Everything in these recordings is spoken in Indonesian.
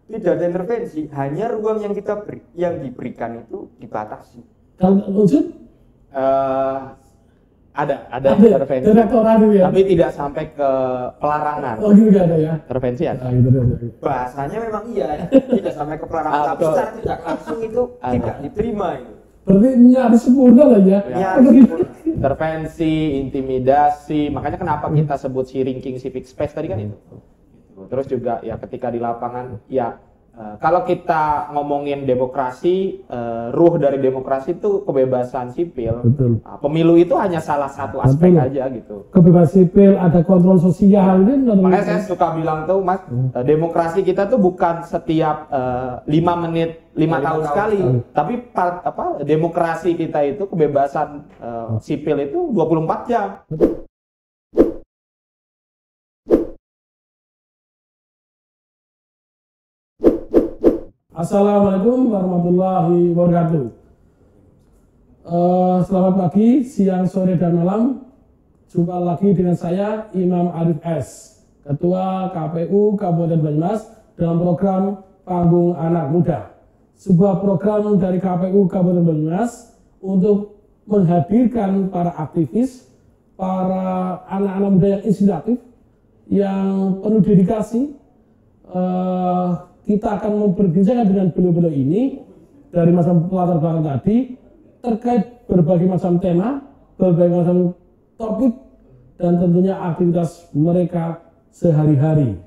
tidak ada intervensi, hanya ruang yang yang diberikan itu dibatasi. Kalau unsur ada intervensi, ya? Tapi tidak sampai ke pelarangan. Oh gitu ada ya? Intervensi ada. Bahasanya memang iya, tidak sampai ke pelarangan, tapi secara tidak langsung itu tidak diterima itu. Berarti nyaris sempurna lah ya? Intervensi, intimidasi, makanya kenapa kita sebut si ranking civic space tadi kan itu. Terus juga ya ketika di lapangan ya kalau kita ngomongin demokrasi, ruh dari demokrasi itu kebebasan sipil. Betul. Nah, pemilu itu hanya salah satu aspek aja gitu. Kebebasan sipil, ada kontrol sosial ini. Makanya saya suka bilang tuh Mas, demokrasi kita tuh bukan setiap 5 menit, 5 tahun sekali. Tapi demokrasi kita itu kebebasan sipil itu 24 jam. Assalamualaikum warahmatullahi wabarakatuh. Selamat pagi, siang, sore, dan malam. Jumpa lagi dengan saya Imam Arif S, Ketua KPU Kabupaten Banyumas dalam program Panggung Anak Muda. Sebuah program dari KPU Kabupaten Banyumas untuk menghadirkan para aktivis, para anak-anak muda yang inspiratif, yang penuh dedikasi. Kita akan memperbincangkan dengan beliau-beliau ini dari macam latar belakang tadi terkait berbagai macam tema, berbagai macam topik, dan tentunya aktivitas mereka sehari-hari.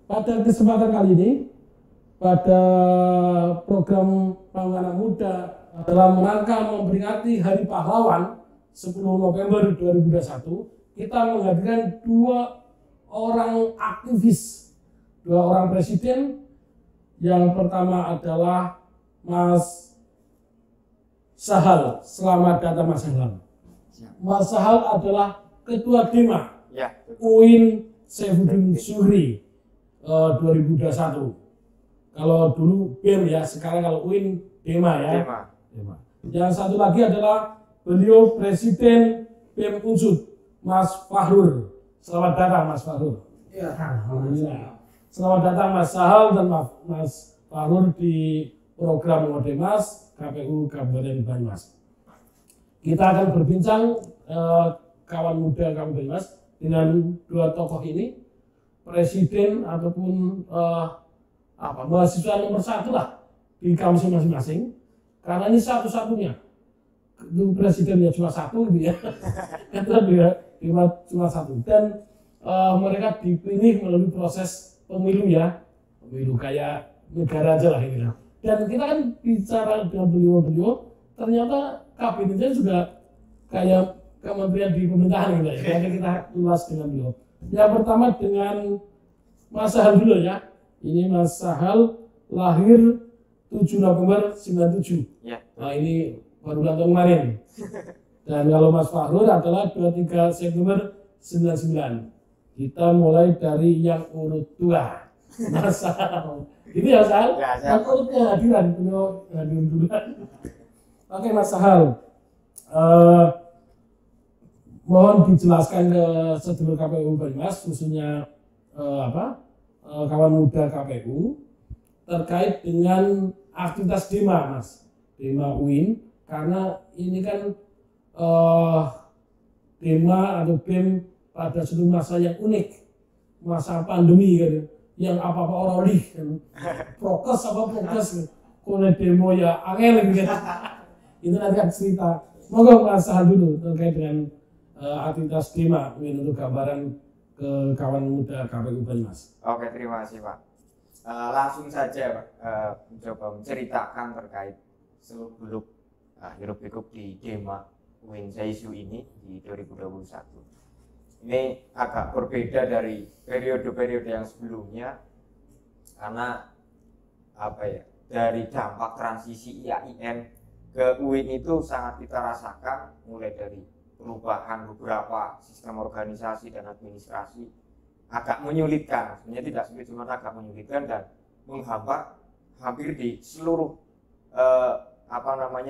Pada kesempatan kali ini, pada program Panggung Anak Muda dalam rangka memperingati Hari Pahlawan 10 November 2021, kita menghadirkan 2 orang aktivis, 2 orang presiden. Yang pertama adalah Mas Sahal. Selamat datang Mas Sahal. Mas Sahal adalah Ketua DEMA UIN Saifuddin Zuhri 2021. Kalau dulu BEM ya, sekarang kalau UIN DEMA ya. DEMA. Yang satu lagi adalah beliau Presiden BEM Unsud, Mas Fahrur. Selamat datang Mas Fahrur. Ya. Alhamdulillah. Selamat datang Mas Sahal dan Mas Fahrur di program Ngodemas KPU Kabupaten Banyumas. Kita akan berbincang kawan muda Kabupaten Banyumas dengan 2 tokoh ini, presiden ataupun mahasiswa nomor 1 lah di kampus masing-masing. Karena ini satu-satunya, itu presidennya cuma 1 gitu ya, karena dia cuma 1 dan mereka dipilih melalui proses pemilu ya, pemilu kayak negara aja lah ini. Dan kita kan bicara dengan beliau-beliau, ternyata kabinetnya juga kayak kementerian di pemerintahan gitu ya. Jadi kita ulas dengan beliau. Yang pertama dengan Mas Sahal dulu ya. Ini Mas Sahal lahir 7 November 97. Ya. Nah ini baru ulang tahun kemarin. Dan kalau Mas Fahrur adalah 23 September 99. Kita mulai dari yang urut 2, Mas Sahal. Ini ya Sahal? Ya, yang urutnya hadiran, beliau hadir duluan. Oke Mas Sahal, mohon dijelaskan ke sedulur KPU Banyumas, khususnya kawan muda KPU, terkait dengan aktivitas DEMA Mas, DEMA UIN, karena ini kan DEMA atau BEM pada suatu masa yang unik, masa pandemi kan, yang apa-apa orang lih kan, prokes kemudian demo ya angel gitu kan. Itu nanti akan cerita. Moga Mas Sahal dulu terkait dengan aktivitas DEMA untuk gambaran ke kawan muda KPU Banyumas. Oke, terima kasih Pak. Langsung saja Pak, mencoba menceritakan terkait seluk-beluk hiruk-pikuk di DEMA UIN Saisu ini di 2021. Ini agak berbeda dari periode-periode yang sebelumnya karena dari dampak transisi IAIN ke UIN itu sangat kita rasakan, mulai dari perubahan beberapa sistem organisasi dan administrasi agak menyulitkan, sebenarnya tidak sulit cuma agak menyulitkan dan menghambat hampir di seluruh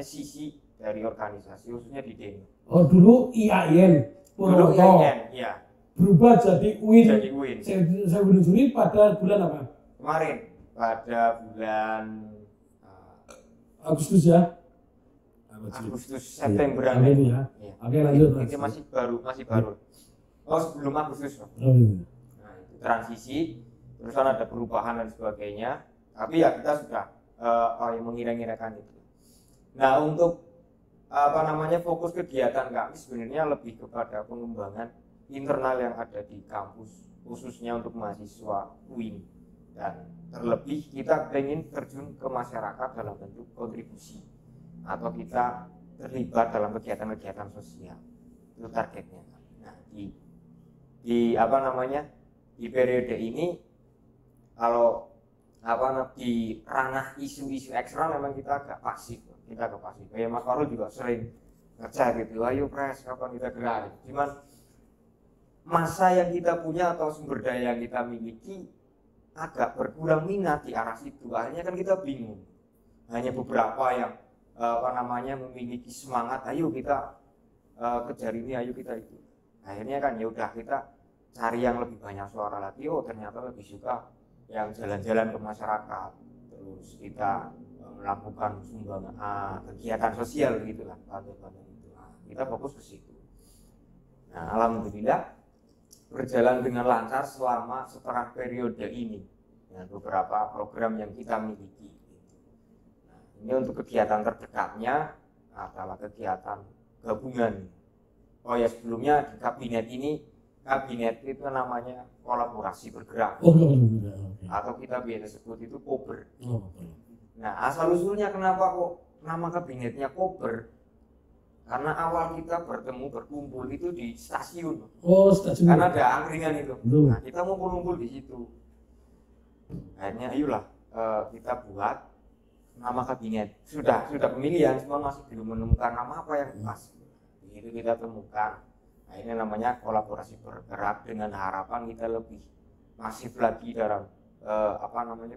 sisi dari organisasi, khususnya di DEMA. Oh dulu IAIN. Dulu IAIN, ya. Berubah jadi UIN. Jadi UIN. Saya berdiri pada bulan apa? Kemarin pada bulan Agustus ya. Agustus Septemberan ya. Oke, lanjut. Ini masih baru. Oh, sebelum Agustus. Nah, itu transisi, terus kan ada perubahan dan sebagainya. Tapi ya kita sudah mengira-ngirakan itu. Nah, untuk fokus kegiatan kami sebenarnya lebih kepada pengembangan internal yang ada di kampus, khususnya untuk mahasiswa UIN, dan terlebih kita ingin terjun ke masyarakat dalam bentuk kontribusi atau kita terlibat dalam kegiatan-kegiatan sosial. Itu targetnya. Nah, di periode ini kalau di ranah isu-isu eksternal memang kita agak pasif. Kayak Mas Farul juga sering ngecek gitu, ayo pres kapan kita gerak. Cuman masa yang kita punya atau sumber daya yang kita miliki agak berkurang minat di arah situ. Akhirnya kan kita bingung. Hanya beberapa yang memiliki semangat, ayo kita kejar ini, ayo kita itu. Akhirnya kan ya udah kita cari yang lebih banyak suara lagi. Oh, ternyata lebih suka yang jalan-jalan ke masyarakat. Terus kita melakukan sumbangan kegiatan sosial gitu lah, bantu-bantu itu. Nah, kita fokus ke situ. Nah, alhamdulillah berjalan dengan lancar selama setengah periode ini dengan beberapa program yang kita miliki. Nah, ini untuk kegiatan terdekatnya adalah kegiatan gabungan. Oh ya, sebelumnya di kabinet itu namanya kolaborasi bergerak. Atau kita biasa sebut itu kober. Nah, asal usulnya kenapa kok nama kabinetnya kober? Karena awal kita berkumpul itu di stasiun. Oh, stasiun. Karena ada angkringan itu. Nah, kita mau kumpul di situ. Akhirnya ayolah kita buat nama kabinet. Sudah pemilihan, cuma masih belum menemukan nama apa yang pas. Begitu kita temukan. Nah, ini namanya kolaborasi bergerak dengan harapan kita lebih masif lagi dalam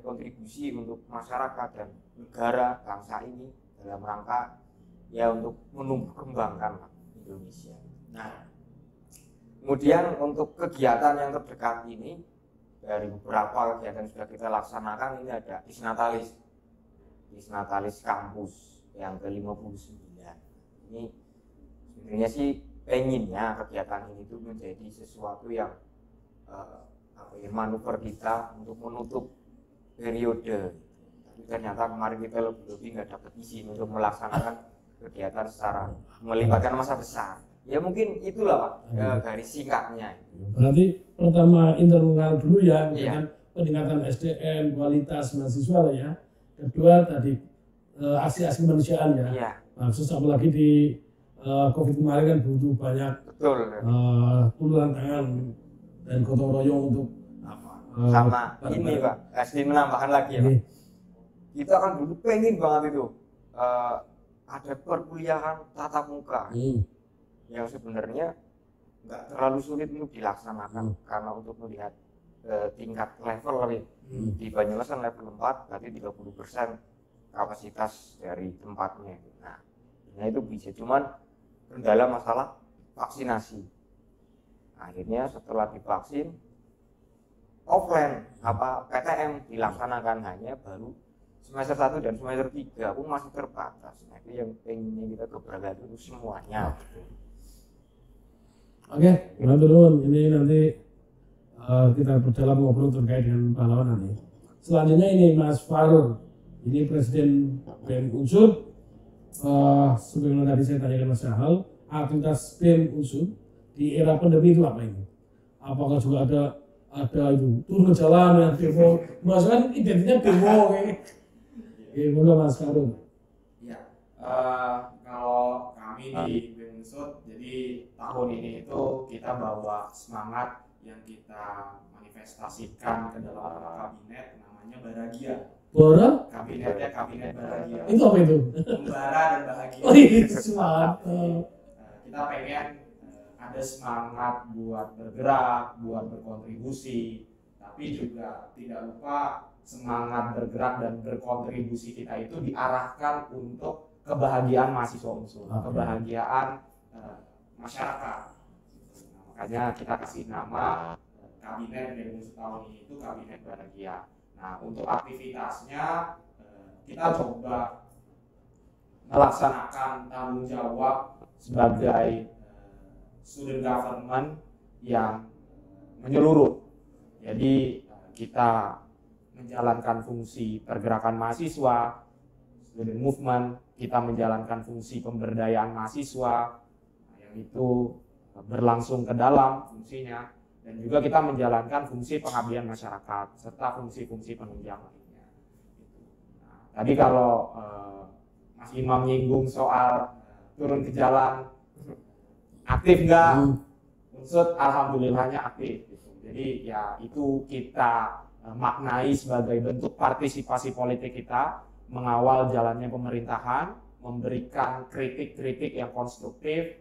kontribusi untuk masyarakat dan negara bangsa ini dalam rangka ya untuk menumbuh kembangkan Indonesia. Nah, kemudian untuk kegiatan yang terdekat ini dari beberapa kegiatan yang sudah kita laksanakan, ini ada Disnatalis kampus yang ke-59. Ini sebenarnya sih pengennya kegiatan ini tuh menjadi sesuatu yang manuver kita untuk menutup periode. Tapi ternyata kemarin kita lebih nggak dapat izin untuk melaksanakan kegiatan secara melibatkan masa besar. Ya mungkin itulah Pak garis singkatnya. Berarti pertama internal dulu ya, dengan peningkatan SDM, kualitas mahasiswa lah ya. Kedua tadi aksi-aksi kemanusiaan ya. Iya. Khusus apalagi di COVID kemarin kan butuh banyak uluran tangan dan gotong royong untuk sama ini Pak, SD menambahkan lagi ya Pak. Kita kan dulu pengen banget itu ada perkuliahan tatap muka yang sebenarnya nggak terlalu sulit untuk dilaksanakan karena untuk melihat tingkat level di Banyumas kan level 4 berarti 30% kapasitas dari tempatnya. Nah itu bisa, cuman kendala masalah vaksinasi. Akhirnya setelah divaksin offline PTM dilaksanakan hanya baru semester 1 dan semester 3 pun masih terbatas. Nah itu yang pengennya kita gebrak itu semuanya. Oke, teman-teman, ini nanti kita berjalan ngobrol terkait dengan pahlawan nanti. Selanjutnya ini Mas Farul, ini Presiden BEM Unsur. Sebagaimana tadi saya tanyakan Mas Rahal, aktivitas BEM Unsur di era pandemi itu apa ini? Apakah juga ada itu turun ke jalan ya demo? Mas kan identiknya demo kayak Mas Farul. Ya, kalau kami di BEM Unsur, jadi tahun ini itu kita bawa semangat yang kita manifestasikan ke dalam kabinet, namanya Baragia. Kabinetnya kabinet Baragia. Itu apa itu? Membara dan bahagia. Oh iya, semangat. Kita pengen ada semangat buat bergerak, buat berkontribusi, tapi juga tidak lupa semangat bergerak dan berkontribusi kita itu diarahkan untuk kebahagiaan mahasiswa Unsur, kebahagiaan masyarakat. Makanya kita kasih nama kabinet BEM Unsur tahun ini itu Kabinet Baragia. Nah, untuk aktivitasnya kita coba melaksanakan tanggung jawab sebagai student government yang menyeluruh. Jadi kita menjalankan fungsi pergerakan mahasiswa, student movement, kita menjalankan fungsi pemberdayaan mahasiswa, yang itu berlangsung ke dalam fungsinya, dan juga kita menjalankan fungsi pengabdian masyarakat serta fungsi-fungsi penunjang lainnya. Nah, tadi kalau Mas Imam nyinggung soal turun ke jalan, aktif nggak? Unsur alhamdulillahnya aktif. Jadi ya itu kita maknai sebagai bentuk partisipasi politik kita mengawal jalannya pemerintahan, memberikan kritik-kritik yang konstruktif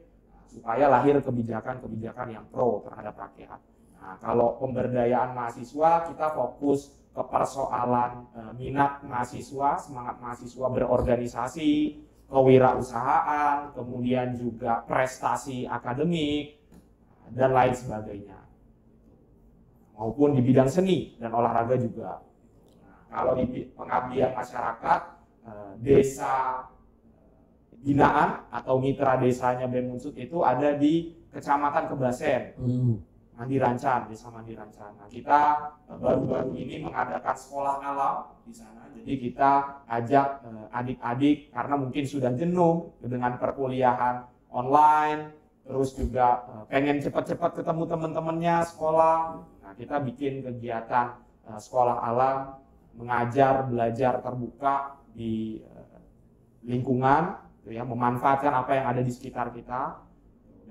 supaya lahir kebijakan-kebijakan yang pro terhadap rakyat. Nah, kalau pemberdayaan mahasiswa kita fokus ke persoalan minat mahasiswa, semangat mahasiswa berorganisasi, kewirausahaan, kemudian juga prestasi akademik dan lain sebagainya. Maupun di bidang seni dan olahraga juga. Nah, kalau di pengabdian masyarakat, desa binaan atau mitra desanya BEM Unsud itu ada di Kecamatan Kebasen, Mandi Rancan, desa Mandi Rancan. Nah, kita baru-baru ini mengadakan sekolah alam di sana. Jadi kita ajak adik-adik karena mungkin sudah jenuh dengan perkuliahan online, terus juga pengen cepat-cepat ketemu teman-temannya sekolah. Nah, kita bikin kegiatan sekolah alam, mengajar, belajar terbuka di lingkungan, ya, memanfaatkan apa yang ada di sekitar kita.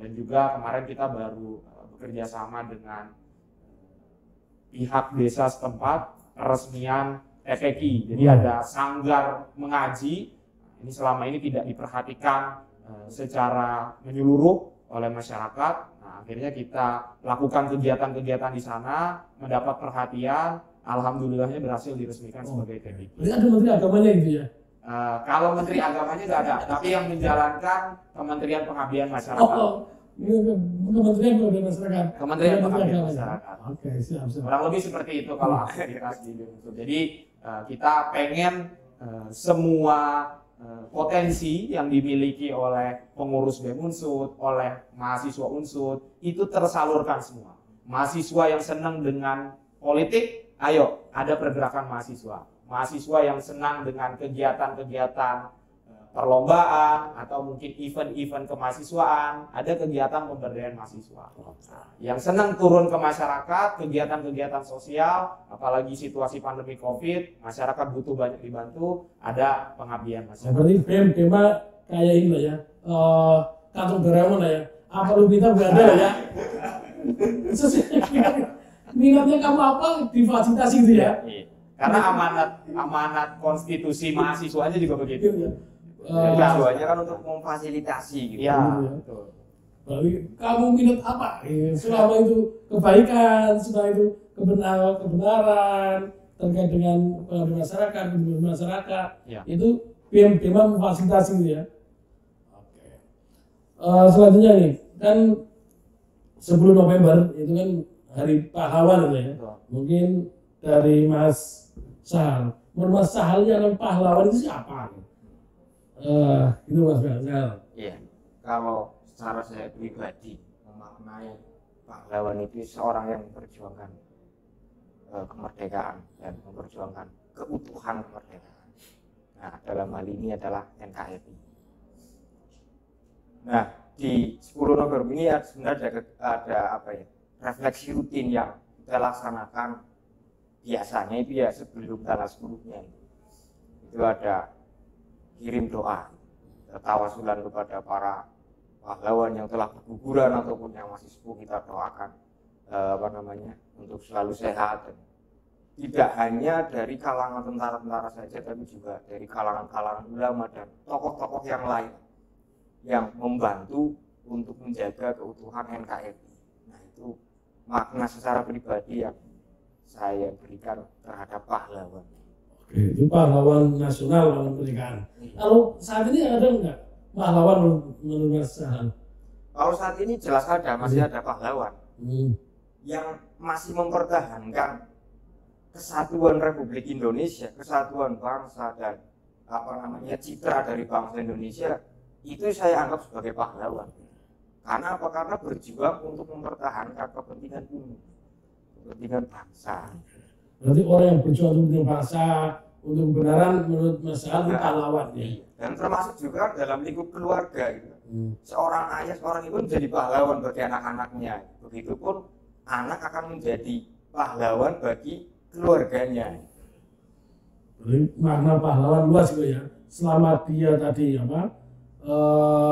Dan juga kemarin kita baru bekerja sama dengan pihak desa setempat, peresmian TPQ. Jadi ada sanggar mengaji. Ini selama ini tidak diperhatikan secara menyeluruh oleh masyarakat. Nah, akhirnya kita lakukan kegiatan-kegiatan di sana, mendapat perhatian. Alhamdulillahnya berhasil diresmikan sebagai TPQ. Berarti ada menteri agamanya gitu ya? Kalau menteri agamanya nggak ada, tapi yang menjalankan Kementerian Pengabdian Masyarakat. Kementerian Pengabdian Masyarakat. Kementerian Pengabdian Masyarakat. Oke, siap. Kurang lebih seperti itu kalau aktivitas di BEM Unsud. Jadi kita pengen semua potensi yang dimiliki oleh pengurus BEM Unsud, oleh mahasiswa Unsud itu tersalurkan semua. Mahasiswa yang senang dengan politik, ayo ada pergerakan mahasiswa. Mahasiswa yang senang dengan kegiatan-kegiatan perlombaan atau mungkin event-event kemahasiswaan, ada kegiatan pemberdayaan mahasiswa. Yang senang turun ke masyarakat, kegiatan-kegiatan sosial, apalagi situasi pandemi COVID, masyarakat butuh banyak dibantu, ada pengabdian masyarakat. Berarti BEM kayak ini lah ya, kantor Doraemon lah ya, apa lu minta berada lah ya. Minatnya kamu apa, difasilitasi gitu ya. Karena amanat konstitusi mahasiswanya juga begitu. Tujuannya kan untuk memfasilitasi gitu. Ya, betul. Berarti kamu minat apa? Selama itu kebaikan, setelah itu kebenaran terkait dengan masyarakat, kehidupan masyarakat, ya. Itu BEM memfasilitasi gitu ya. Oke. Selanjutnya nih, kan 10 November itu kan Hari Pahlawan itu ya. Mungkin dari Mas Sahal. Menurut Mas Sahal yang pahlawan itu siapa? Itu Mas Sahal. Iya. Kalau secara saya pribadi memaknai pahlawan itu seorang yang memperjuangkan kemerdekaan dan memperjuangkan keutuhan kemerdekaan. Nah, dalam hal ini adalah NKRI. Nah, di 10 November ini sebenarnya ada apa ya? Refleksi rutin yang kita laksanakan biasanya itu ya sebelum tanggal 10-nya itu ada kirim doa, tawasulan kepada para pahlawan yang telah berguguran ataupun yang masih sepuh, kita doakan untuk selalu sehat. Tidak hanya dari kalangan tentara-tentara saja, tapi juga dari kalangan-kalangan ulama dan tokoh-tokoh yang lain yang membantu untuk menjaga keutuhan NKRI. Nah, itu makna secara pribadi yang saya berikan terhadap pahlawan. Oke, itu pahlawan nasional dalam kemerdekaan. Lalu saat ini ada enggak pahlawan menurut Mas Sahal? Kalau saat ini jelas ada, masih ada pahlawan yang masih mempertahankan kesatuan Republik Indonesia, kesatuan bangsa dan citra dari bangsa Indonesia itu saya anggap sebagai pahlawan. Karena apa? Karena berjuang untuk mempertahankan kepentingan umum, kepentingan bangsa. Berarti orang yang berjuang untuk bangsa, untuk kebenaran menurut Mas Al itu pahlawan ya. Dan termasuk juga dalam lingkup keluarga gitu. Seorang ayah, seorang ibu menjadi pahlawan bagi anak-anaknya. Begitupun anak akan menjadi pahlawan bagi keluarganya. Jadi makna pahlawan luas gitu ya. Selama dia tadi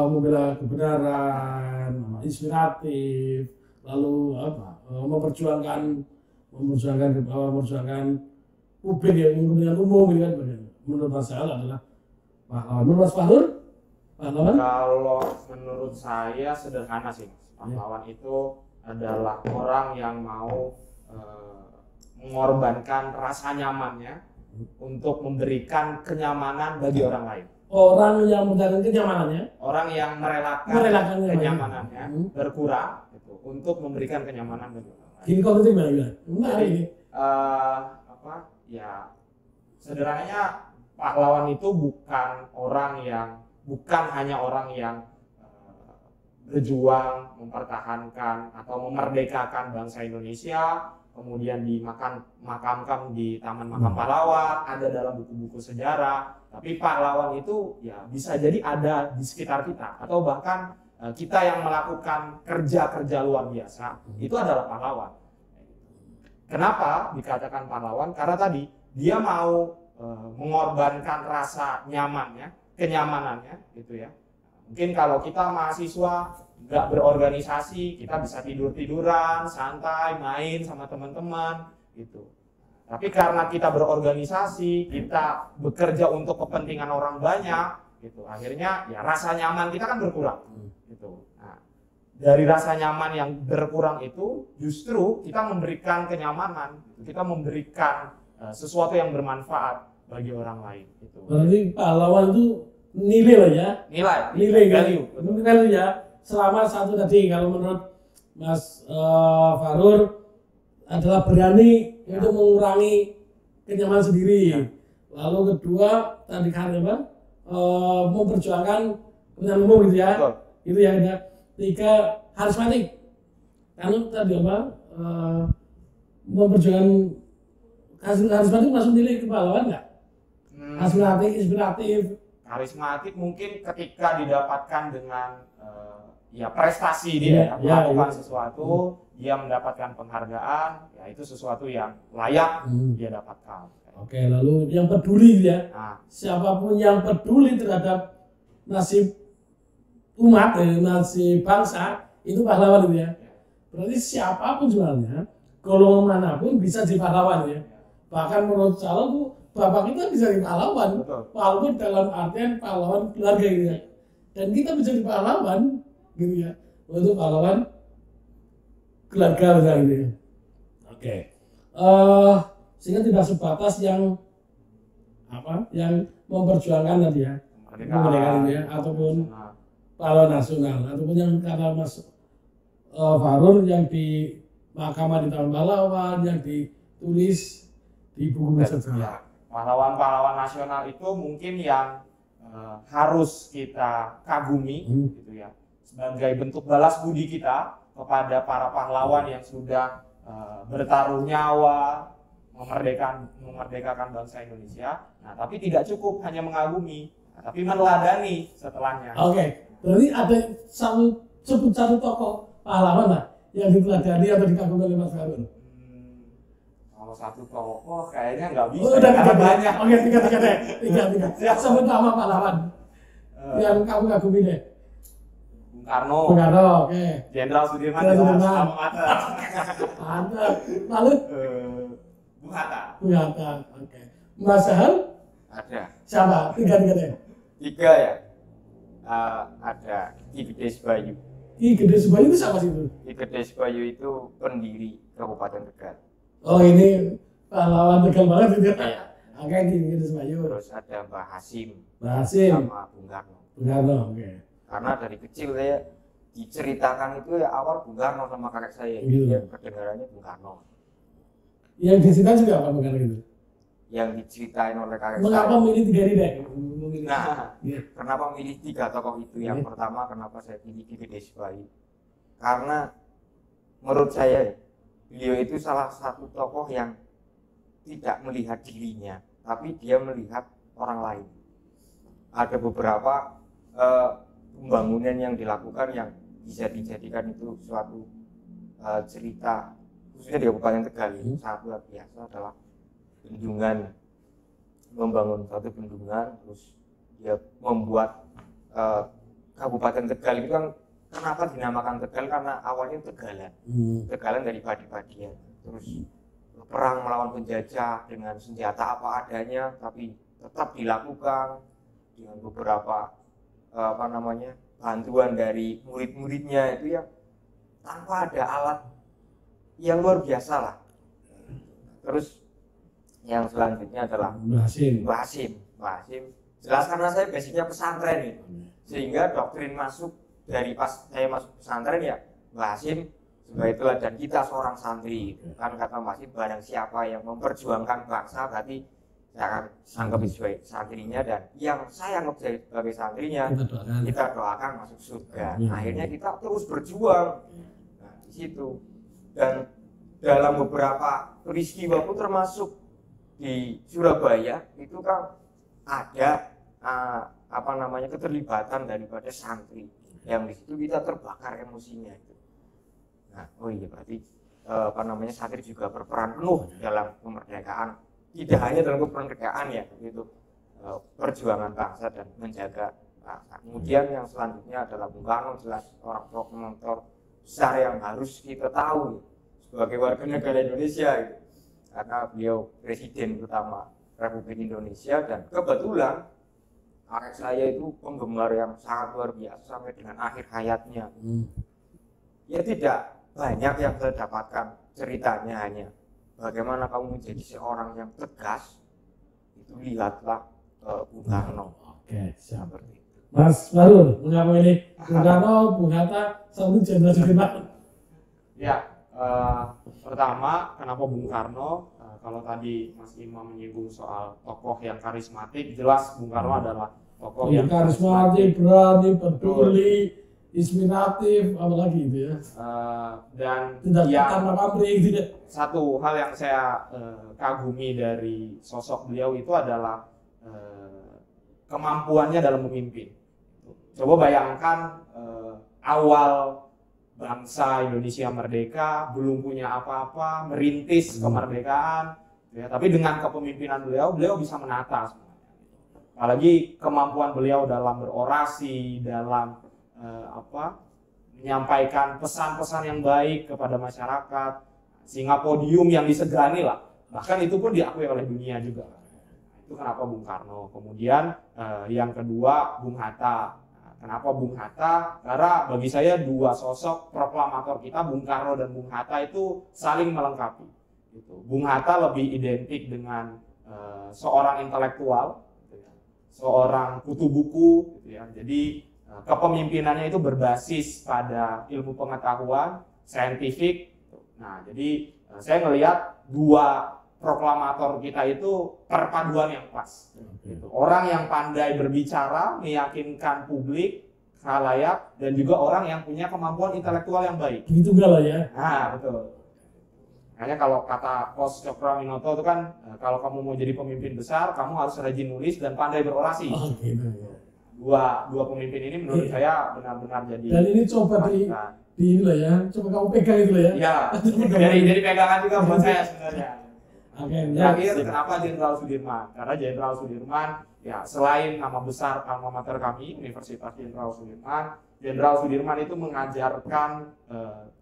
membela kebenaran, inspiratif, lalu memperjuangkan publik ya, kepentingan umum gitu kan. Menurut Mas Al adalah pahlawan. Menurut Mas Fahrur, pahlawan? Kalau menurut saya sederhana sih, pahlawan itu adalah orang yang mau mengorbankan rasa nyamannya untuk memberikan kenyamanan bagi orang lain. Orang yang mencari kenyamanannya, orang yang merelakan kenyamanannya berkurang gitu, untuk memberikan kenyamanan bagi orang lain. Ini konkret gimana? Jadi, ya sederhananya pahlawan itu bukan hanya orang yang berjuang mempertahankan atau memerdekakan bangsa Indonesia, kemudian dimakamkan di Taman Makam Pahlawan, ada dalam buku-buku sejarah. Tapi pahlawan itu ya bisa jadi ada di sekitar kita, atau bahkan kita yang melakukan kerja-kerja luar biasa, itu adalah pahlawan. Kenapa dikatakan pahlawan? Karena tadi dia mau mengorbankan rasa nyamannya, kenyamanannya gitu ya. Mungkin kalau kita mahasiswa nggak berorganisasi, kita bisa tidur-tiduran, santai, main sama teman-teman gitu. Tapi karena kita berorganisasi, kita bekerja untuk kepentingan orang banyak gitu. Akhirnya ya rasa nyaman kita kan berkurang gitu. Nah, dari rasa nyaman yang berkurang itu justru kita memberikan kenyamanan, kita memberikan sesuatu yang bermanfaat bagi orang lain gitu. Berarti pahlawan itu nilai lah ya. Nilai value. Value ya. Selama satu tadi kalau menurut Mas Fahrur adalah berani untuk mengurangi kenyamanan sendiri. Lalu kedua tadi kan memperjuangkan kepentingan umum gitu ya. Itu yang ada. Tiga karismatik. Karena tadi memperjuangkan karismatik masuk nilai kepahlawan nggak? Inspiratif. Karismatik mungkin ketika didapatkan dengan prestasi dia melakukan sesuatu, dia mendapatkan penghargaan, ya itu sesuatu yang layak dia dapatkan. Oke, lalu yang peduli ya. Siapapun yang peduli terhadap nasib umat, nasib bangsa, itu pahlawan ya. Berarti siapapun sebenarnya, golongan manapun bisa jadi pahlawan ya. Bahkan menurut saya tuh bapak kita bisa jadi pahlawan, walaupun dalam artian pahlawan keluarga gitu ya. Dan kita bisa jadi pahlawan gitu ya, untuk pahlawan keluarga misalnya gitu ya. Oke. Sehingga tidak sebatas yang memperjuangkan tadi ya, kemerdekaan ya, ataupun pahlawan nasional, ataupun yang kata Mas Fahrur yang di Mahkamah di Taman Pahlawan, yang ditulis di buku sejarah. Pahlawan-pahlawan nasional itu mungkin yang harus kita kagumi gitu ya, sebagai bentuk balas budi kita kepada para pahlawan yang sudah bertaruh nyawa memerdekakan bangsa Indonesia. Nah, tapi tidak cukup hanya mengagumi, tapi meneladani setelahnya. Oke, berarti ada sebut satu tokoh pahlawan lah yang diteladani atau dikagumi oleh Mas Fahrur. Satu tokoh kayaknya nggak bisa. Udah banyak. Oke, tiga. Sebut nama pahlawan yang kamu kagumi deh. Bung Karno, oke. Jenderal Sudirman. Mantap. Lalu Bung Hatta. Oke. Mas Al? Ada. Siapa? Tiga deh. Tiga ya. Ada Ki Gedes Bayu. Ki Gedes Bayu itu siapa sih itu? Ki Gedes Bayu itu pendiri Kabupaten Tegal. Oh, ini pahlawan Tegal banget itu ya. Oke, Ki Gedes Bayu. Terus ada Mbah Hasim. Sama Bung Karno. Oke. Karena dari kecil saya diceritakan itu ya awal Bung Karno sama kakek saya. Gitu. Dia kedengarannya Bung Karno. Yang diceritain juga apa bukan gitu? Yang diceritain oleh kakek Mengapa saya. milih 3 Ridek? Nah, Iya. kenapa milih 3 tokoh itu? Yang pertama, kenapa saya pilih Ki Gede Sipahi? Karena menurut saya beliau itu salah satu tokoh yang tidak melihat dirinya, tapi dia melihat orang lain. Ada beberapa pembangunan yang dilakukan yang bisa dijadikan itu suatu cerita, khususnya di Kabupaten Tegal ini sangat luar biasa adalah bendungan, membangun satu bendungan, terus dia membuat Kabupaten Tegal itu kan kenapa dinamakan Tegal, karena awalnya Tegalan dari padi-padian, terus perang melawan penjajah dengan senjata apa adanya, tapi tetap dilakukan dengan beberapa bantuan dari murid-muridnya itu yang tanpa ada alat yang luar biasa lah. Terus yang selanjutnya adalah Mbah Hasyim. Jelas karena saya basicnya pesantren ini, sehingga doktrin masuk dari pas saya masuk pesantren ya Mbah Hasyim sebagai teladan kita seorang santri. Kan kata Mbah Hasyim, barang siapa yang memperjuangkan bangsa berarti saya akan anggap sebagai santrinya, dan yang saya anggap sebagai santrinya kita doakan masuk surga. Akhirnya kita terus berjuang. Nah, di situ. Dan dalam beberapa peristiwa pun termasuk di Surabaya itu kan ada keterlibatan daripada santri yang di situ kita terbakar emosinya itu. Nah, oh iya berarti santri juga berperan penuh dalam kemerdekaan, tidak hanya dalam kemerdekaan ya, gitu, perjuangan bangsa dan menjaga bangsa. Kemudian yang selanjutnya adalah Bung Karno, jelas orang promotor besar yang harus kita tahu sebagai warga negara Indonesia gitu. Karena beliau presiden utama Republik Indonesia, dan kebetulan kakek saya itu penggemar yang sangat luar biasa sampai dengan akhir hayatnya. Ya tidak banyak yang saya dapatkan ceritanya, hanya bagaimana kamu menjadi seorang yang tegas, itu lihatlah Bung Karno. Oke, siap. Seperti itu. Mas Barul, mengapa ini Bung Karno, Bung Hatta, satu jenderal Sudirman? Ya, pertama kenapa Bung Karno? Kalau tadi Mas Imam menyinggung soal tokoh yang karismatik, jelas Bung Karno adalah tokoh yang karismatik, berani, peduli, inspiratif, apalagi itu ya. Dan tidak ya, tidak. Satu hal yang saya kagumi dari sosok beliau itu adalah kemampuannya dalam memimpin. Coba bayangkan awal bangsa Indonesia merdeka, belum punya apa-apa, merintis kemerdekaan, ya, tapi dengan kepemimpinan beliau bisa menata semuanya. Apalagi kemampuan beliau dalam berorasi, dalam menyampaikan pesan-pesan yang baik kepada masyarakat, sehingga podium yang disegani lah, bahkan itu pun diakui oleh dunia juga. Itu kenapa Bung Karno. Kemudian yang kedua Bung Hatta. Kenapa Bung Hatta? Karena bagi saya dua sosok proklamator kita, Bung Karno dan Bung Hatta, itu saling melengkapi. Bung Hatta lebih identik dengan seorang intelektual, seorang kutu buku, jadi kepemimpinannya itu berbasis pada ilmu pengetahuan, saintifik. Nah, jadi saya ngelihat dua proklamator kita itu perpaduan yang pas. Orang yang pandai berbicara, meyakinkan publik, khalayak, dan juga orang yang punya kemampuan intelektual yang baik. Gitu enggak lah ya? Nah, betul. Makanya kalau kata Kos Cokroaminoto itu kan, kalau kamu mau jadi pemimpin besar, kamu harus rajin nulis dan pandai berorasi. Oh, gitu. Dua pemimpin ini menurut saya benar-benar jadi. Dan ini coba di ini lah ya, coba kamu pegang itu lah ya. Iya, jadi pegangan juga buat saya sebenarnya. Terakhir, kenapa Jenderal Sudirman? Karena Jenderal Sudirman, ya selain nama besar alma mater kami, Universitas Jenderal Sudirman, Jenderal Sudirman itu mengajarkan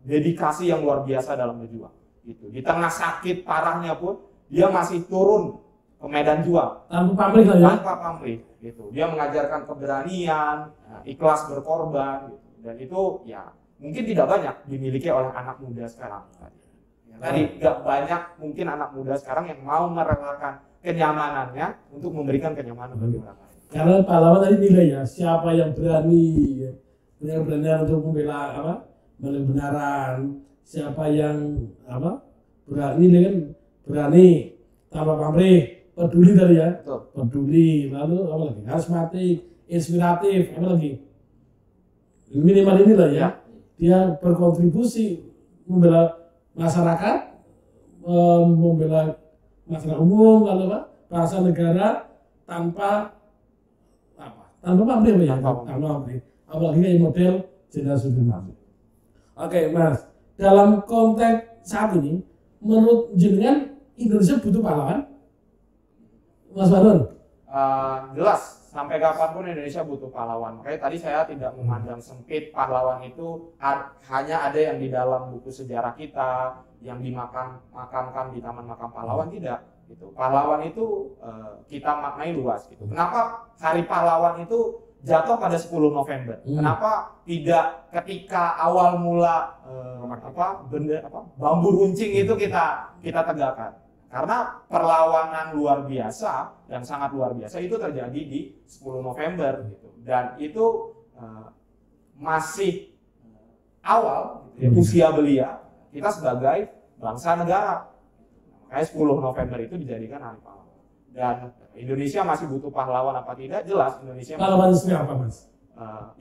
dedikasi yang luar biasa dalam berjuang. Gitu. Di tengah sakit parahnya pun, dia masih turun ke medan juang. Tanpa pamrih lah ya? Tanpa pamrih. Gitu. Dia mengajarkan keberanian, ikhlas berkorban, gitu. Dan itu ya mungkin tidak banyak dimiliki oleh anak muda sekarang. Tadi gak banyak mungkin anak muda sekarang yang mau merelakan kenyamanannya untuk memberikan kenyamanan bagi orang lain. Karena pahlawan tadi nilai ya, siapa yang berani, yang berani untuk membela kebenaran, siapa yang berani kan berani, tanpa pamrih, peduli tadi ya. Betul. Peduli, lalu apa lagi? Karismatik, inspiratif, apa lagi? Minimal inilah ya. Dia berkontribusi membela masyarakat, membela masyarakat umum, lalu apa? Bangsa negara tanpa apa? Tanpa pamrih ya. Tanpa pamrih. Apalagi kayak model Jenderal Sudirman. Oke, Mas. Dalam konteks saat ini, menurut jenengan Indonesia butuh pahlawan? Mas Baron? Jelas, sampai kapanpun Indonesia butuh pahlawan. Makanya tadi saya tidak memandang sempit pahlawan itu hanya ada yang di dalam buku sejarah kita, yang dimakamkan di Taman Makam Pahlawan, tidak. Gitu. Pahlawan itu kita maknai luas. Gitu. Kenapa Hari Pahlawan itu jatuh pada 10 November? Kenapa tidak ketika awal mula bambu runcing itu kita tegakkan? Karena perlawanan luar biasa dan sangat luar biasa itu terjadi di 10 November gitu. Dan itu masih awal gitu ya, usia belia kita sebagai bangsa negara. Makanya 10 November itu dijadikan Hari Pahlawan. Dan Indonesia masih butuh pahlawan apa tidak? Jelas Indonesia. Pahlawan itu apa, Mas?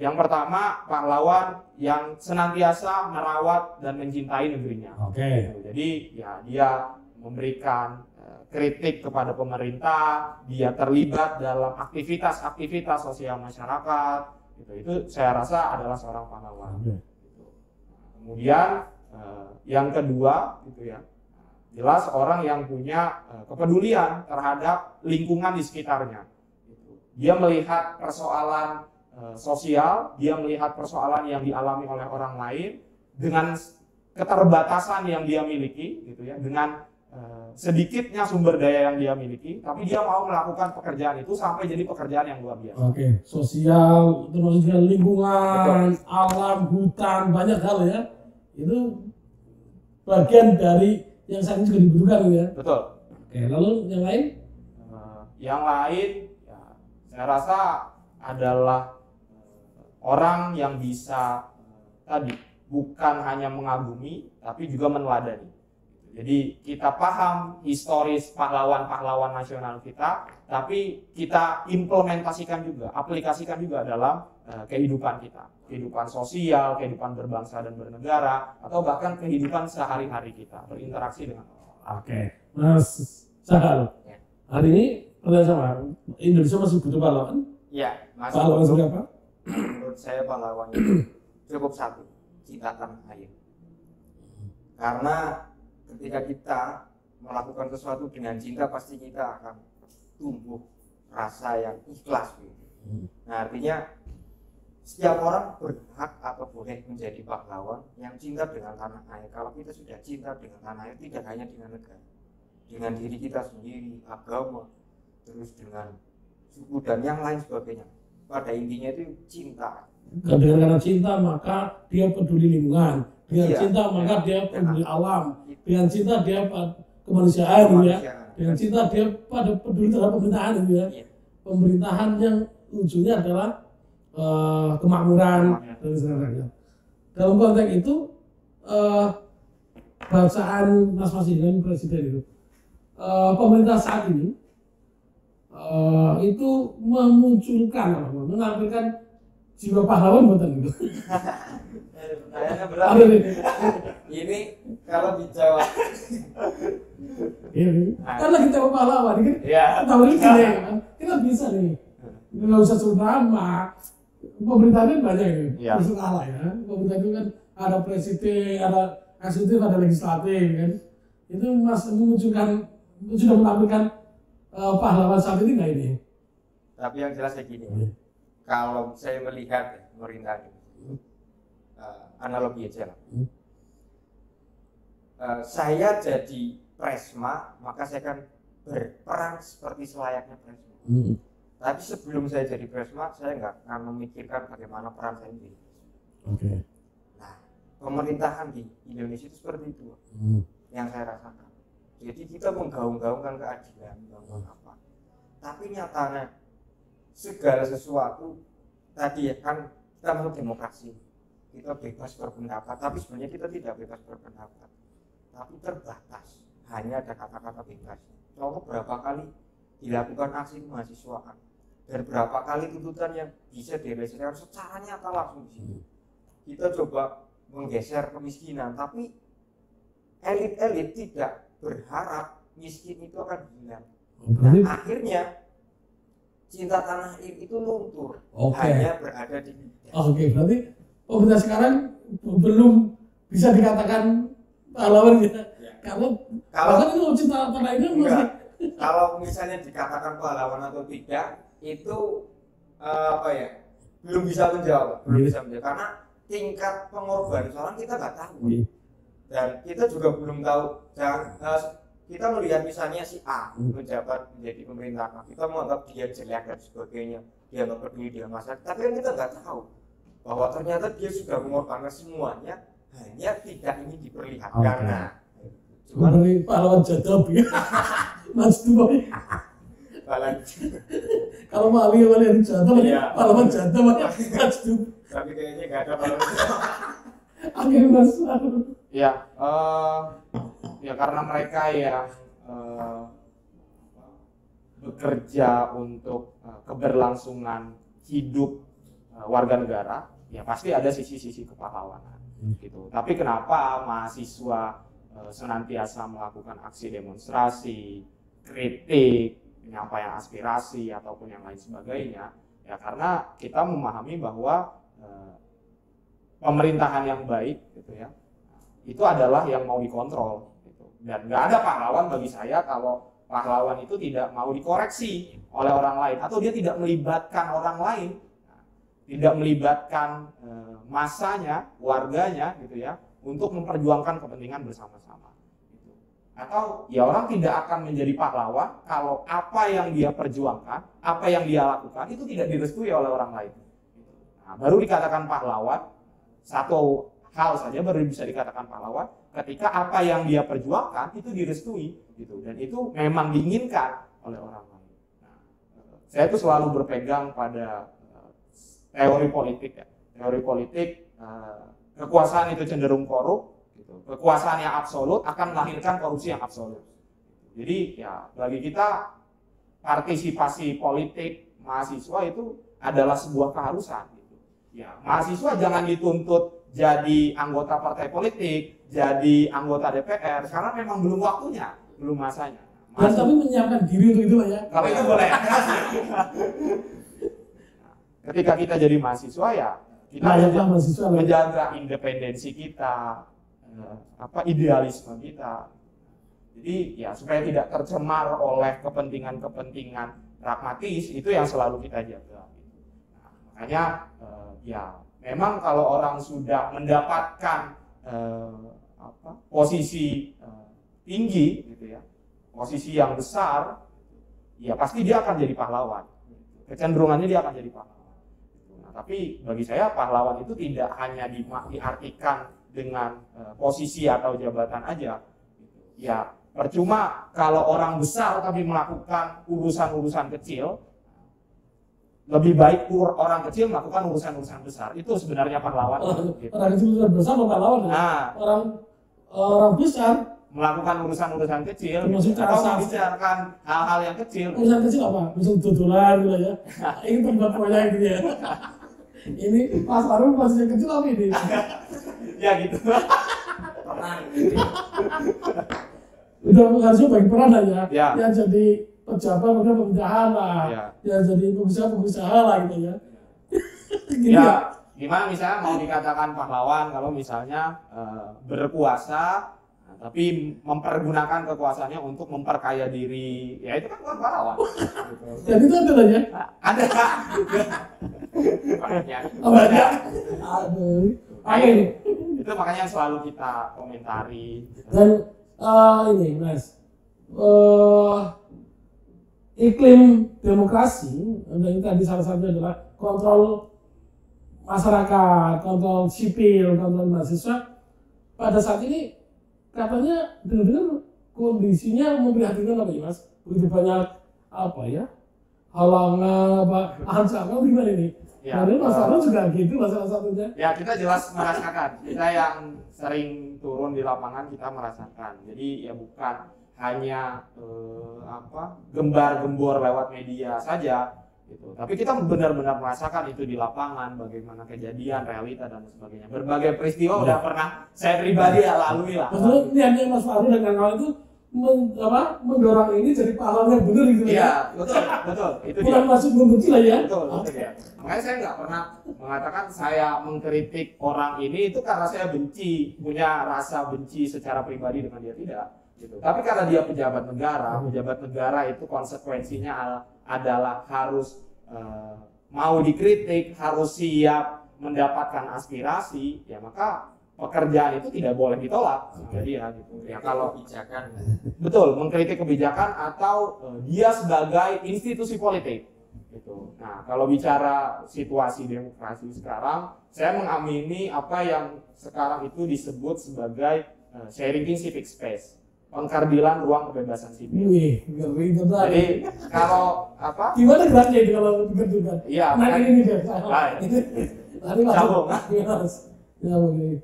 Yang pertama, pahlawan yang senantiasa merawat dan mencintai negerinya. Oke. Jadi ya dia memberikan kritik kepada pemerintah, dia terlibat dalam aktivitas-aktivitas sosial masyarakat. Itu saya rasa adalah seorang pahlawan. Oke. Kemudian yang kedua gitu ya, jelas orang yang punya kepedulian terhadap lingkungan di sekitarnya. Dia melihat persoalan sosial, dia melihat persoalan yang dialami oleh orang lain dengan keterbatasan yang dia miliki, gitu ya, dengan sedikitnya sumber daya yang dia miliki, tapi dia mau melakukan pekerjaan itu sampai jadi pekerjaan yang luar biasa. Oke, sosial, termasuk juga lingkungan, betul, alam, hutan, banyak hal ya. Itu bagian dari yang saat ini juga dibutuhkan ya. Betul. Oke, lalu yang lain? Yang lain, ya, saya rasa adalah orang yang bisa tadi bukan hanya mengagumi, tapi juga meneladani. Jadi kita paham historis pahlawan-pahlawan nasional kita, tapi kita implementasikan juga, aplikasikan juga dalam kehidupan kita, kehidupan sosial, kehidupan berbangsa dan bernegara, atau bahkan kehidupan sehari-hari kita, berinteraksi dengan orang. Oke, Mas Sahal, hari ini pertanyaan sama, Indonesia masih butuh pahlawan? Ya, masih. Pahlawan seperti apa? Menurut saya pahlawan itu cukup satu, cinta tanah air. Karena ketika kita melakukan sesuatu dengan cinta, pasti kita akan tumbuh rasa yang ikhlas gitu. Nah, artinya setiap orang berhak atau boleh menjadi pahlawan yang cinta dengan tanah air. Kalau kita sudah cinta dengan tanah air, tidak hanya dengan negara, dengan diri kita sendiri, agama, terus dengan suku dan yang lain sebagainya. Pada intinya itu cinta. Karena cinta maka dia peduli lingkungan, dengan cinta maka dia peduli alam, dengan cinta dia kemanusiaan ya, dengan cinta dia pada peduli terhadap pemerintahan itu ya. Pemerintahan yang ujungnya adalah kemakmuran dan sebagainya. Dalam konteks itu bacaan Mas Masih dengan presiden itu, pemerintah saat ini itu memunculkan, menampilkan jiwa pahlawan buatan itu. Pertanyaannya berat. Ini kalau dijawab. Kan lagi jawab pahlawan kan? Iya. Tahu ini kan? Kita bisa nih. Nggak usah sebut nama. Pemerintahnya banyak ya. Masuk kalah ya. Pemerintah itu kan ada presiden, ada eksekutif, ada legislatif kan. Itu memunculkan, sudah menampilkan pahlawan saat ini nggak ini? Tapi yang jelas kayak gini. Kalau saya melihat pemerintah ini, analogi aja lah. Saya jadi Presma, maka saya akan berperan seperti selayaknya Presma. Tapi sebelum saya jadi Presma, saya nggak akan memikirkan bagaimana peran saya menjadi Presma. Oke. Nah, pemerintahan di Indonesia itu seperti itu, yang saya rasakan. Jadi kita menggaung-gaungkan keadilan, menggaungkan apa. Tapi nyatanya segala sesuatu tadi ya kan, kita masuk demokrasi, kita bebas berpendapat, tapi sebenarnya kita tidak bebas berpendapat, tapi terbatas hanya ada kata-kata bebas. Contoh berapa kali dilakukan aksi kemahasiswaan dan berapa kali tuntutan yang bisa direalisasikan secara nyata langsung di sini. Kita coba menggeser kemiskinan, tapi elit-elit tidak berharap miskin itu akan hilang. Nah, akhirnya cinta tanah air itu luntur, hanya berada di berarti pemerintah sekarang belum bisa dikatakan pahlawan ya. Kalau itu cinta tanah air masih. Kalau misalnya dikatakan pahlawan atau tidak, itu belum bisa menjawab, karena tingkat pengorbanan seorang kita nggak tahu, dan kita juga belum tahu. Kita melihat misalnya si A menjabat menjadi pemerintah, kita menganggap dia jelek dan sebagainya, dia nggak peduli dia masyarakat, tapi kan kita nggak tahu bahwa ternyata dia sudah mengorbankan semuanya, hanya tidak ingin diperlihatkan. Nah, cuman pahlawan jadab ya. Mas Duo. Kalau Mali yang jadab ya, pahlawan jadab ya. Mas Duo. Tapi kayaknya nggak ada pahlawan. Akhirnya Mas. Ya karena mereka yang bekerja untuk keberlangsungan hidup warga negara, ya pasti ada sisi-sisi kepahlawanan gitu. Tapi kenapa mahasiswa senantiasa melakukan aksi demonstrasi, kritik, penyampaian aspirasi ataupun yang lain sebagainya? Ya karena kita memahami bahwa pemerintahan yang baik gitu ya, itu adalah yang mau dikontrol gitu. Dan nggak ada pahlawan bagi saya kalau pahlawan itu tidak mau dikoreksi oleh orang lain atau dia tidak melibatkan orang lain, tidak melibatkan masanya, warganya gitu ya, untuk memperjuangkan kepentingan bersama-sama gitu. Atau ya orang tidak akan menjadi pahlawan kalau apa yang dia perjuangkan, apa yang dia lakukan itu tidak direstui oleh orang lain. Nah, baru dikatakan pahlawan, satu hal saja baru bisa dikatakan pahlawan ketika apa yang dia perjuangkan itu direstui gitu, dan itu memang diinginkan oleh orang lain. Nah, saya tuh selalu berpegang pada teori politik ya. Teori politik, kekuasaan itu cenderung korup gitu. Kekuasaan yang absolut akan melahirkan korupsi yang absolut. Jadi ya bagi kita partisipasi politik mahasiswa itu adalah sebuah keharusan gitu. Ya, mahasiswa jangan dituntut jadi anggota partai politik, jadi anggota DPR, karena memang belum waktunya, belum masanya. Dan tapi menyiapkan diri untuk itu lah ya. Kalau itu boleh. Ketika kita jadi mahasiswa ya, kita menjaga independensi kita, idealisme kita. Jadi ya supaya tidak tercemar oleh kepentingan-kepentingan pragmatis, itu yang selalu kita jaga. Nah, makanya ya memang kalau orang sudah mendapatkan posisi tinggi gitu ya, posisi yang besar, ya pasti dia akan jadi pahlawan. Kecenderungannya dia akan jadi pahlawan. Nah, tapi bagi saya pahlawan itu tidak hanya diartikan dengan posisi atau jabatan aja. Ya percuma kalau orang besar tapi melakukan urusan-urusan kecil. Lebih baik orang kecil melakukan urusan-urusan besar. Itu sebenarnya pahlawan. Orang kecil urusan besar bukan pahlawan. Nah, orang besar melakukan urusan-urusan kecil atau membicarakan hal-hal yang kecil. Urusan kecil apa? Misal tutulan gitu ya. Ini tempat proyek gitu ya. Ini Mas Arun masih kecil apa ini? Ya gitu. Udah harusnya bagi peran aja. Ya jadi pejabat udah pemerintahan lah, ya jadi pengusaha lah gitu ya. Ya, gimana misalnya mau dikatakan pahlawan kalau misalnya berkuasa, tapi mempergunakan kekuasaannya untuk memperkaya diri, ya itu kan bukan pahlawan. Ya itu ada lah ya. Ada. Banyak. Aduh. Itu makanya selalu kita komentari. Dan ini Mas. Iklim demokrasi, yang tadi salah satunya adalah kontrol masyarakat, kontrol sipil, kontrol mahasiswa. Pada saat ini katanya dengar-dengar kondisinya memprihatinkan apa ya Mas? Begitu banyak halangan, ancaman gimana ini? Ya, nah, Mas Arun juga gitu salah satunya. Ya kita jelas merasakan, kita yang sering turun di lapangan kita merasakan. Jadi ya bukan hanya gembar-gembor lewat media saja gitu. Tapi kita benar-benar merasakan itu di lapangan, bagaimana kejadian, realita dan sebagainya. Berbagai peristiwa udah pernah saya pribadi lalui lah. Betul, niatnya Mas Faru dan kawan-kawan itu mendorong ini jadi pahlawan yang benar gitu. Iya, betul. Itu bukan masuk membenci lah ya. Betul. Makanya saya nggak pernah mengatakan saya mengkritik orang ini itu karena saya benci, punya rasa benci secara pribadi dengan dia, tidak. Gitu. Tapi karena dia pejabat negara itu konsekuensinya adalah harus mau dikritik, harus siap mendapatkan aspirasi, ya maka pekerjaan itu tidak boleh ditolak sama dia gitu. Ya kalau kebijakan, betul, mengkritik kebijakan atau dia sebagai institusi politik gitu. Nah, kalau bicara situasi demokrasi sekarang, saya mengamini apa yang sekarang itu disebut sebagai sharing civic space, pengkardilan ruang kebebasan sipil. Wih, ngeri itu tadi. Jadi kalau apa? Gimana geraknya itu kalau begitu? Iya. Nah ini deh. Tadi Sambung. Ya begini.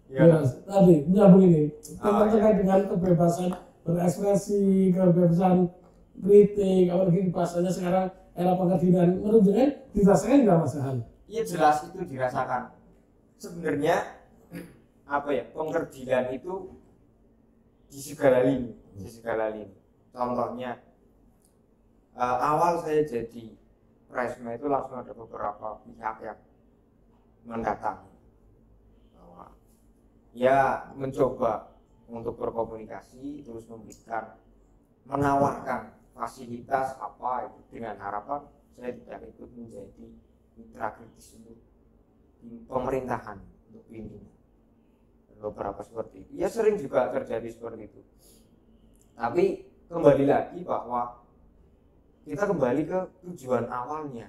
ya, Tadi nyambung ini. Terkait dengan kebebasan berekspresi, kebebasan kritik, apalagi bahasanya sekarang era pengadilan, menurut saya dirasakan nggak Mas Hal? iya jelas itu dirasakan. Sebenarnya pengkerdilan itu di segala lini. Contohnya awal saya jadi Presma itu langsung ada beberapa pihak yang mendatangi bahwa ya mencoba untuk berkomunikasi, terus menawarkan fasilitas apa itu dengan harapan saya tidak ikut menjadi mitra kritis untuk pemerintahan untuk ini. Beberapa seperti itu. Ya sering juga terjadi seperti itu. Tapi kembali lagi bahwa kita kembali ke tujuan awalnya.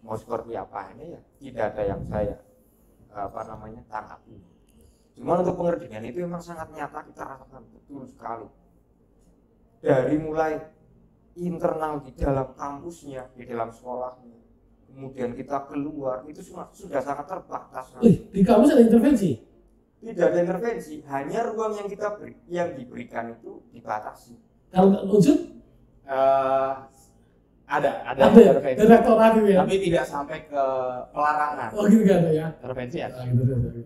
Mau seperti apa ini ya tidak ada yang saya tanggapi. Cuma untuk pengertian itu memang sangat nyata, kita rasakan betul sekali. Dari mulai internal di dalam kampusnya, di dalam sekolahnya, kemudian kita keluar itu sudah sangat terbatas. Di kampus ada intervensi? Tidak ada intervensi, hanya ruang yang diberikan itu dibatasi. Kalau nggak lucu? Ada intervensi. Direktorat gitu ya? Tapi tidak sampai ke pelarangan. Oh gitu nggak ada ya? Intervensi ya.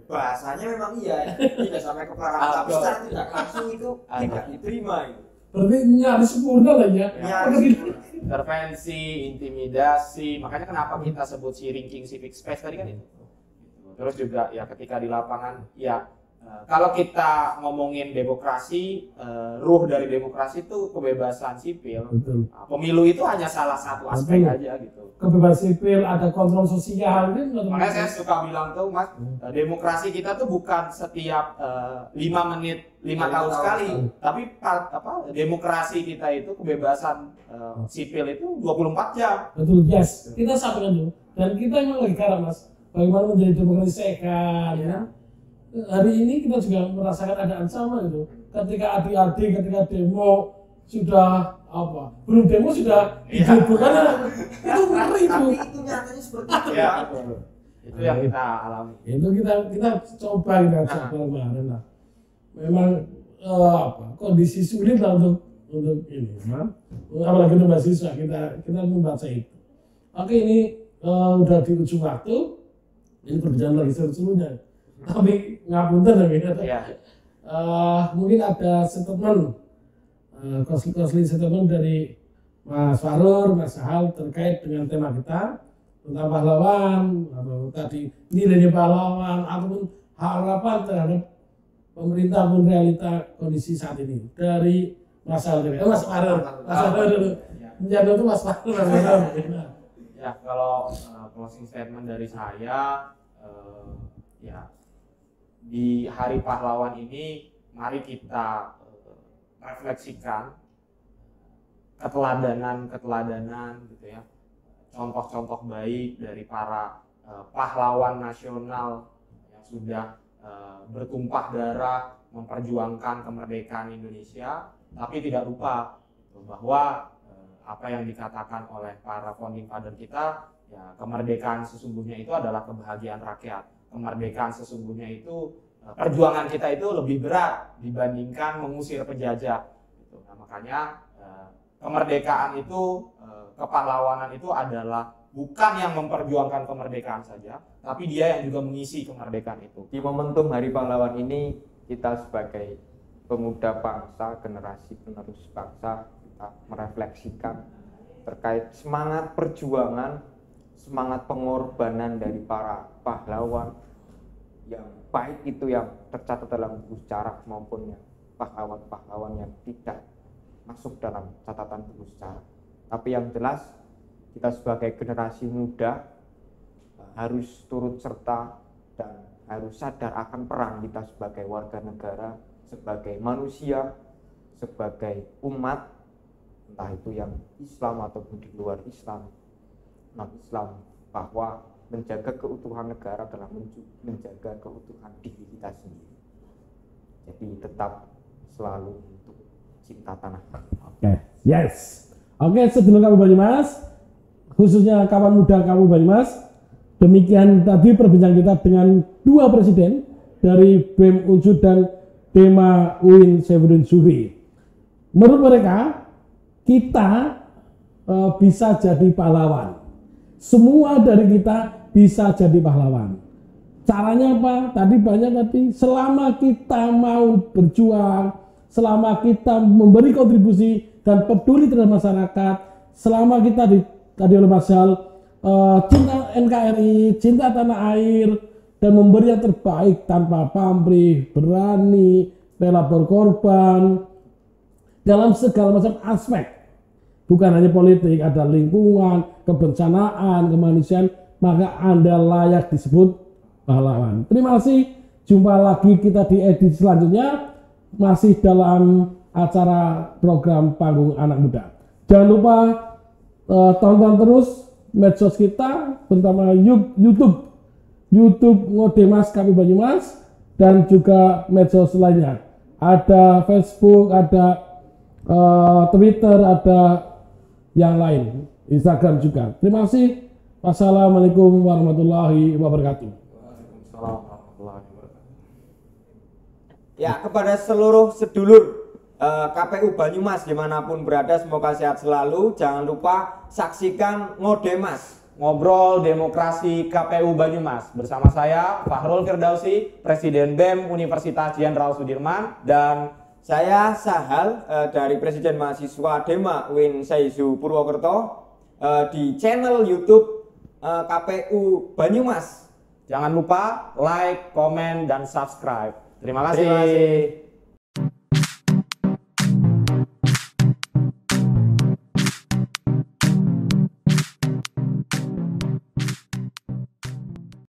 Bahasanya memang iya, tidak sampai ke pelarangan, tapi secara tidak langsung itu tidak diterima itu. Berarti nyaris sempurna lah ya? Intervensi, intimidasi, makanya kenapa kita sebut si ranking civic space tadi kan itu. Terus juga ya ketika di lapangan ya kalau kita ngomongin demokrasi, ruh dari demokrasi itu kebebasan sipil. Betul. Nah, pemilu itu hanya salah satu aspek aja gitu. Kebebasan sipil, ada kontrol sosial kan? Makanya saya suka bilang tuh Mas, demokrasi kita tuh bukan setiap 5 menit 5 tahun sekali, tapi demokrasi kita itu kebebasan sipil itu 24 jam. Betul, yes. Kita sampaikan dulu. Dan kita memang lagi karena Mas, bagaimana menjadi demokrasi sehat ya. Hari ini kita juga merasakan ada ancaman itu. Ketika adik-adik, ketika demo sudah belum demo sudah dihubungkan itu ngeri itu. Tapi itu nyatanya seperti itu ya. Itu yang kita alami. Itu kita coba kemarin lah. Memang kondisi sulit lah untuk ini, apalagi untuk mahasiswa kita membaca itu. Oke, ini udah di ujung waktu, ini berjalan lagi seru-serunya. Tapi ngapunten ya. Mungkin ada statement costly statement dari Mas Farur, Mas Hal terkait dengan tema kita tentang pahlawan atau tadi nilainya pahlawan ataupun harapan terhadap pemerintah pun realita kondisi saat ini dari Mas Hal Mas Farur dulu menjadi itu Mas Farur. Ya kalau closing statement dari saya ya di Hari Pahlawan ini mari kita refleksikan keteladanan gitu ya, contoh-contoh baik dari para pahlawan nasional yang sudah bertumpah darah memperjuangkan kemerdekaan Indonesia, tapi tidak lupa bahwa apa yang dikatakan oleh para founding father kita, ya kemerdekaan sesungguhnya itu adalah kebahagiaan rakyat. Kemerdekaan sesungguhnya itu perjuangan kita itu lebih berat dibandingkan mengusir penjajah. Gitu. Nah, makanya kemerdekaan itu, kepahlawanan itu adalah bukan yang memperjuangkan kemerdekaan saja, tapi dia yang juga mengisi kemerdekaan itu. Di momentum Hari Pahlawan ini, kita sebagai pemuda bangsa, generasi penerus bangsa, kita merefleksikan terkait semangat perjuangan, semangat pengorbanan dari para pahlawan yang baik itu yang tercatat dalam buku sejarah maupun yang pahlawan-pahlawan yang tidak masuk dalam catatan buku sejarah. Tapi yang jelas kita sebagai generasi muda harus turut serta dan harus sadar akan peran kita sebagai warga negara, sebagai manusia, sebagai umat, entah itu yang Islam ataupun di luar Islam, non-Islam, bahwa menjaga keutuhan negara adalah menjaga keutuhan diri kita sendiri. Jadi tetap selalu untuk cinta tanah. Oke, yes. Oke, sedulur Kamu Banyumas, khususnya kawan muda Kamu Banyumas, demikian tadi perbincangan kita dengan dua presiden dari BEM Unsur dan Dema UIN Saifuddin Zuhri. Menurut mereka, kita bisa jadi pahlawan. Semua dari kita bisa jadi pahlawan. Caranya apa? Tadi selama kita mau berjuang, selama kita memberi kontribusi dan peduli terhadap masyarakat, selama kita tadi oleh Mas Hal, cinta NKRI, cinta tanah air, dan memberi yang terbaik tanpa pamrih, berani, rela berkorban dalam segala macam aspek. Bukan hanya politik, ada lingkungan, kebencanaan, kemanusiaan, maka Anda layak disebut pahlawan. Terima kasih. Jumpa lagi kita di edisi selanjutnya, masih dalam acara program Panggung Anak Muda. Jangan lupa tonton terus medsos kita, terutama YouTube Ngodemas Kamu Banyumas, dan juga medsos lainnya. Ada Facebook, ada Twitter, ada yang lain, Instagram juga. Terima kasih. Wassalamualaikum warahmatullahi wabarakatuh. Ya, kepada seluruh sedulur KPU Banyumas dimanapun berada, semoga sehat selalu. Jangan lupa saksikan Ngodemas, Ngobrol Demokrasi KPU Banyumas, bersama saya Fahrul Firdausi, Presiden BEM Universitas Jenderal Sudirman, dan saya Sahal dari Presiden Mahasiswa Dema UIN Saizu Purwokerto di channel YouTube KPU Banyumas. Jangan lupa like, komen, dan subscribe. Terima kasih. Terima kasih.